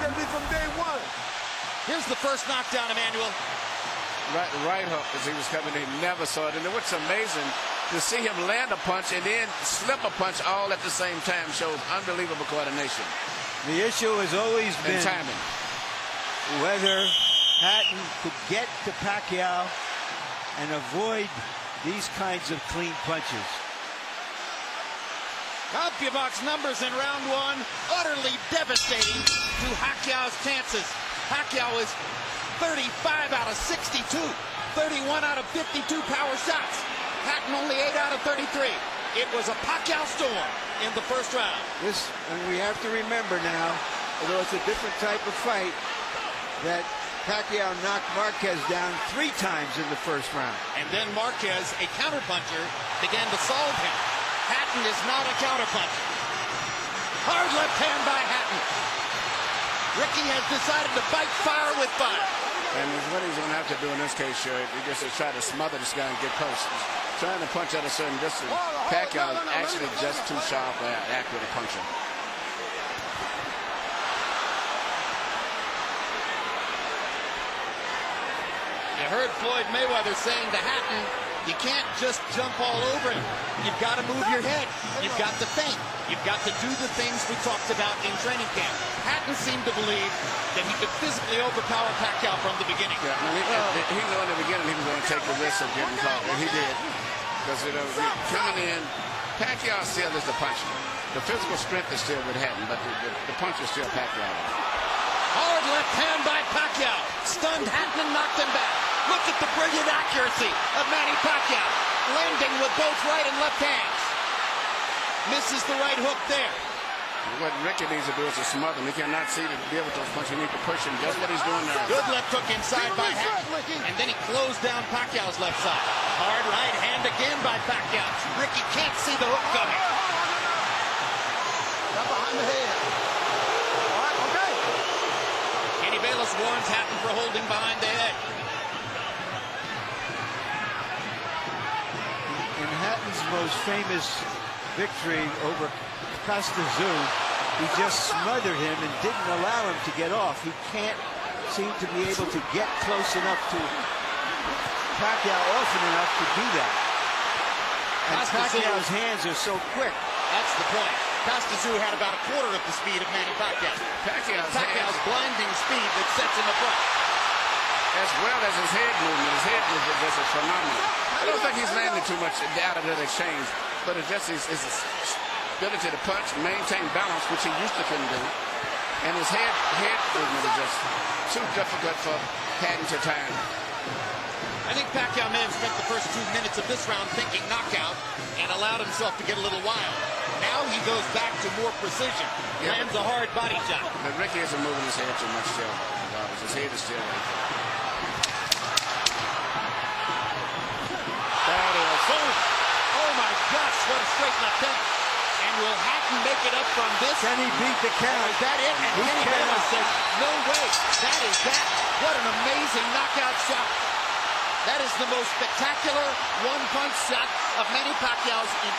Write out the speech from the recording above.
gonna be from day one. Here's the first knockdown, Emmanuel. Right hook as he was coming in, never saw it. And what's amazing to see him land a punch and then slip a punch all at the same time shows unbelievable coordination. The issue has always been timing. Whether Hatton could get to Pacquiao and avoid these kinds of clean punches. CompuBox numbers in round one, utterly devastating to Pacquiao's chances. Pacquiao is 35 out of 62, 31 out of 52 power shots. Hatton only 8 out of 33. It was a Pacquiao storm in the first round. And we have to remember now, although it's a different type of fight, that Pacquiao knocked Marquez down 3 times in the first round. And then Marquez, a counterpuncher, began to solve him. Hatton is not a counterpuncher. Hard left hand by Hatton. Ricky has decided to bite fire with fire. And what he's going to have to do in this case, sure, he just to try to smother this guy and get close. He's trying to punch at a certain distance. Pacquiao is actually just too sharp or accurate a puncher. You heard Floyd Mayweather saying to Hatton, you can't just jump all over him. You've got to move your head. You've got to think. You've got to do the things we talked about in training camp. Hatton seemed to believe that he could physically overpower Pacquiao from the beginning. Yeah, he knew in the beginning he was going to take the risk of getting caught, and he did. Because coming in, Pacquiao still is the puncher. The physical strength is still with Hatton, but the punch is still Pacquiao. Hard left hand by Pacquiao. Stunned Hatton and knocked him back. Look at the brilliant accuracy of Manny Pacquiao, landing with both right and left hands. Misses the right hook there. What Ricky needs to do is to smother him. He cannot see to deal with those punches. He needs to push him. That's what he's doing now. Good left hook inside by Hatton. And then he closed down Pacquiao's left side. Hard right hand again by Pacquiao. Ricky can't see the hook coming. Not behind the head. All right, okay. Kenny Bayless warns Hatton for holding behind the head. In Hatton's most famous victory over Costa Zoo, he just smothered him and didn't allow him to get off. He can't seem to be able to get close enough to Pacquiao often enough to do that. And Pacquiao's hands are so quick. That's the point. Costa Zoo had about a quarter of the speed of Manny Pacquiao. Pacquiao's blinding speed that sets him apart. As well as his head movement. His head movement is phenomenal. I don't think he's landing too much out of that exchange, but it's just his ability to punch, maintain balance, which he used to couldn't do. And his head movement is just too difficult for Hatton to time. I think Pacquiao may have spent the first 2 minutes of this round thinking knockout and allowed himself to get a little wild. Now he goes back to more precision. Lands a hard body shot. But Ricky isn't moving his head too much still. His head is still right there. That is. Oh my gosh, what a straight left hand. And will Hatton make it up from this? Can he beat the count? Is that it? And Kenny Bayless says, no way. That is that. What an amazing knockout shot. That is the most spectacular one-punch shot of Manny Pacquiao's in